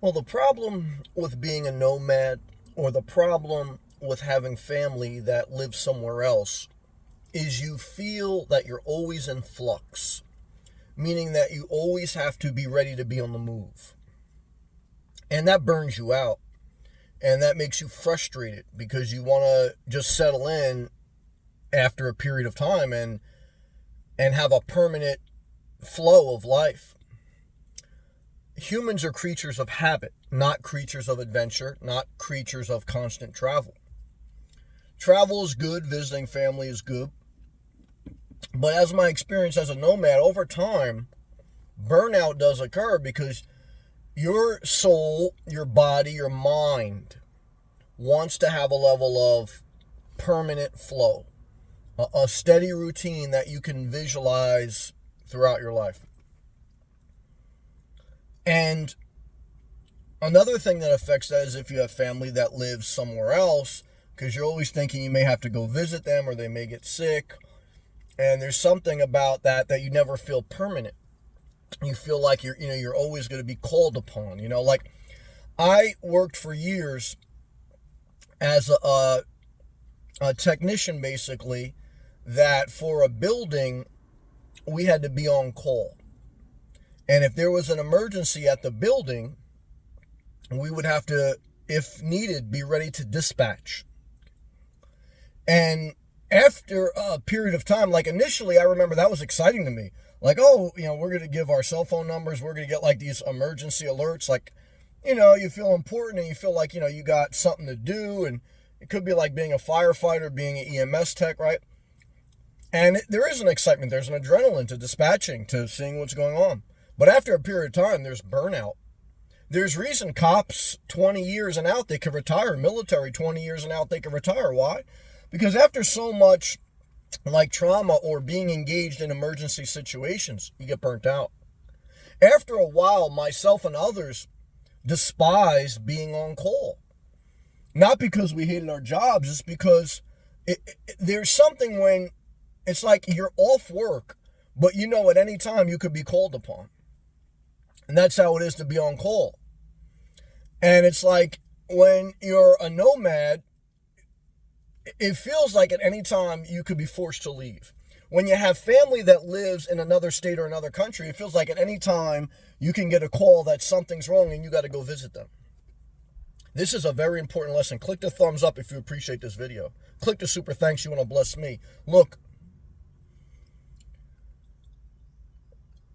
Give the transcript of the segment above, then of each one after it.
Well, the problem with being a nomad, or the problem with having family that lives somewhere else, is you feel that you're always in flux, meaning that you always have to be ready to be on the move. And that burns you out. And that makes you frustrated because you want to just settle in after a period of time and have a permanent flow of life. Humans are creatures of habit, not creatures of adventure, not creatures of constant travel. Travel is good, visiting family is good. But as my experience as a nomad, over time, burnout does occur because your soul, your body, your mind wants to have a level of permanent flow, a steady routine that you can visualize throughout your life. And another thing that affects that is if you have family that lives somewhere else, because you're always thinking you may have to go visit them or they may get sick. And there's something about that you never feel permanent. You feel like you're always going to be called upon. Like I worked for years as a technician, basically, that for a building we had to be on call. And if there was an emergency at the building, we would have to, if needed, be ready to dispatch. And after a period of time, like initially, I remember that was exciting to me. Like, oh, we're going to give our cell phone numbers. We're going to get like these emergency alerts. Like, you feel important and you feel like, you got something to do. And it could be like being a firefighter, being an EMS tech, right? And there is an excitement. There's an adrenaline to dispatching, to seeing what's going on. But after a period of time, there's burnout. There's reason cops 20 years and out, they can retire. Military 20 years and out, they can retire. Why? Because after so much like trauma or being engaged in emergency situations, you get burnt out. After a while, myself and others despised being on call. Not because we hated our jobs, it's because there's something when it's like you're off work, but at any time you could be called upon. And that's how it is to be on call. And it's like when you're a nomad, it feels like at any time you could be forced to leave. When you have family that lives in another state or another country, it feels like at any time you can get a call that something's wrong and you got to go visit them. This is a very important lesson. Click the thumbs up if you appreciate this video. Click the super thanks you want to bless me. Look,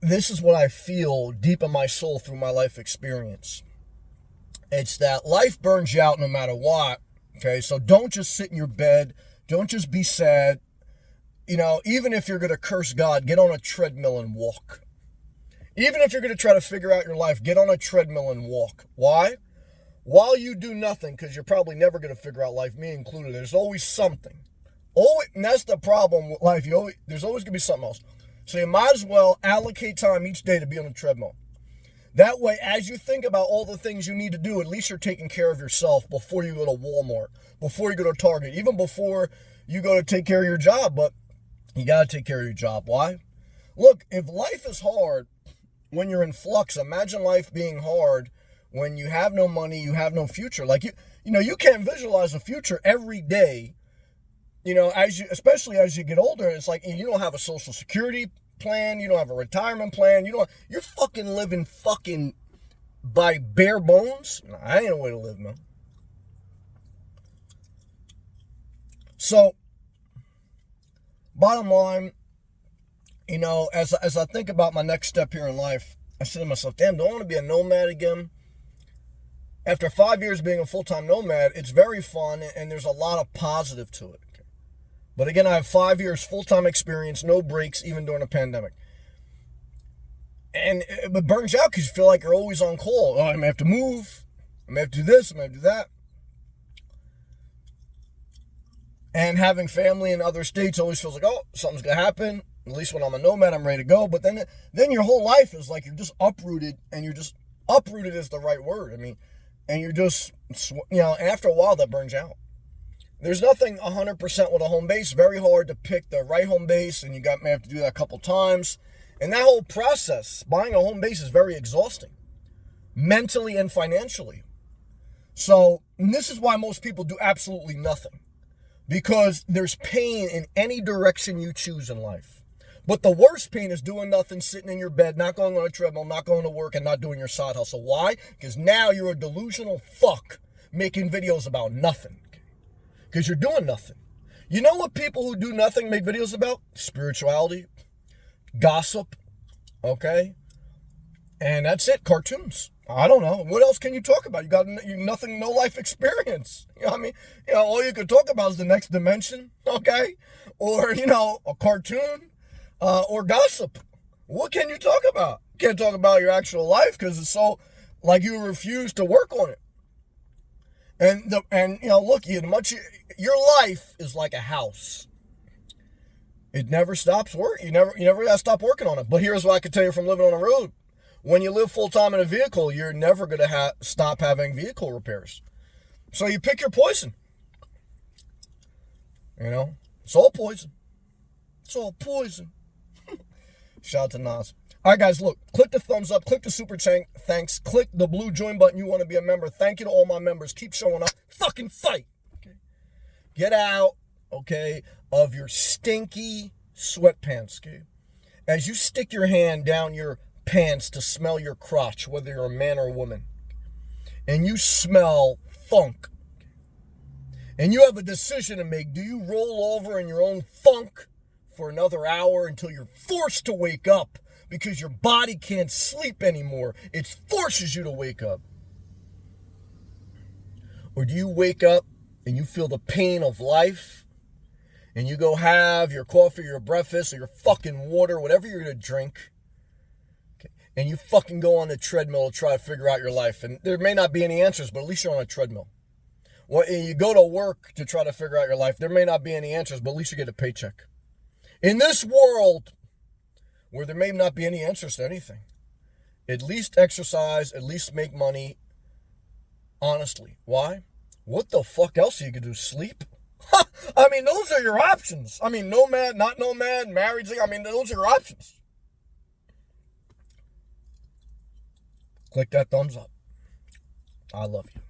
this is what I feel deep in my soul through my life experience. It's that life burns you out no matter what. Okay, so don't just sit in your bed. Don't just be sad. Even if you're going to curse God, get on a treadmill and walk. Even if you're going to try to figure out your life, get on a treadmill and walk. Why? While you do nothing, because you're probably never going to figure out life, me included, there's always something. And that's the problem with life. There's always going to be something else. So you might as well allocate time each day to be on a treadmill. That way, as you think about all the things you need to do, at least you're taking care of yourself before you go to Walmart, before you go to Target, even before you go to take care of your job. But you got to take care of your job. Why? Look, if life is hard when you're in flux, imagine life being hard when you have no money, you have no future. Like, you can't visualize a future every day. Especially as you get older, it's like you don't have a social security plan, you don't have a retirement plan, you're fucking living by bare bones. Nah, I ain't no way to live, man. So, bottom line, as I think about my next step here in life, I say to myself, damn, do I want to be a nomad again? After 5 years being a full-time nomad, it's very fun and there's a lot of positive to it. But again, I have 5 years full-time experience, no breaks, even during a pandemic. And it burns you out because you feel like you're always on call. Oh, I may have to move. I may have to do this. I may have to do that. And having family in other states always feels like, oh, something's going to happen. At least when I'm a nomad, I'm ready to go. But then your whole life is like you're just uprooted, and uprooted is the right word. I mean, and you're just, after a while, that burns you out. There's nothing 100% with a home base. Very hard to pick the right home base, and may have to do that a couple times. And that whole process, buying a home base, is very exhausting. mentally and financially. So, and this is why most people do absolutely nothing, because there's pain in any direction you choose in life. But the worst pain is doing nothing, sitting in your bed, not going on a treadmill, not going to work, and not doing your side hustle. Why? Because now you're a delusional fuck making videos about nothing. Because you're doing nothing. You know what people who do nothing make videos about? Spirituality, gossip, okay? And that's it, cartoons. I don't know. What else can you talk about? You got nothing, no life experience. You know what I mean? You know, all you could talk about is the next dimension, okay? Or, you know, a cartoon, or gossip. What can you talk about? You can't talk about your actual life because it's so, like, you refuse to work on it. And you know, look, your life is like a house. It never stops working. You never gotta stop working on it. But here's what I can tell you from living on the road. When you live full-time in a vehicle, you're never going to stop having vehicle repairs. So you pick your poison. You know? It's all poison. It's all poison. Shout out to Nas. All right, guys, look. Click the thumbs up. Click the super thanks. Click the blue join button. You want to be a member. Thank you to all my members. Keep showing up. Fucking fight. Okay? Get out, okay, of your stinky sweatpants, okay? As you stick your hand down your pants to smell your crotch, whether you're a man or a woman, and you smell funk, and you have a decision to make. Do you roll over in your own funk for another hour until you're forced to wake up because your body can't sleep anymore? It forces you to wake up. Or do you wake up and you feel the pain of life and you go have your coffee, your breakfast, or your fucking water, whatever you're going to drink, and you fucking go on the treadmill to try to figure out your life? And there may not be any answers, but at least you're on a treadmill. Well, you go to work to try to figure out your life. There may not be any answers, but at least you get a paycheck. In this world where there may not be any answers to anything, at least exercise, at least make money honestly. Why? What the fuck else are you gonna do? Sleep? I mean, those are your options. I mean, nomad, not nomad, married. I mean, those are your options. Click that thumbs up. I love you.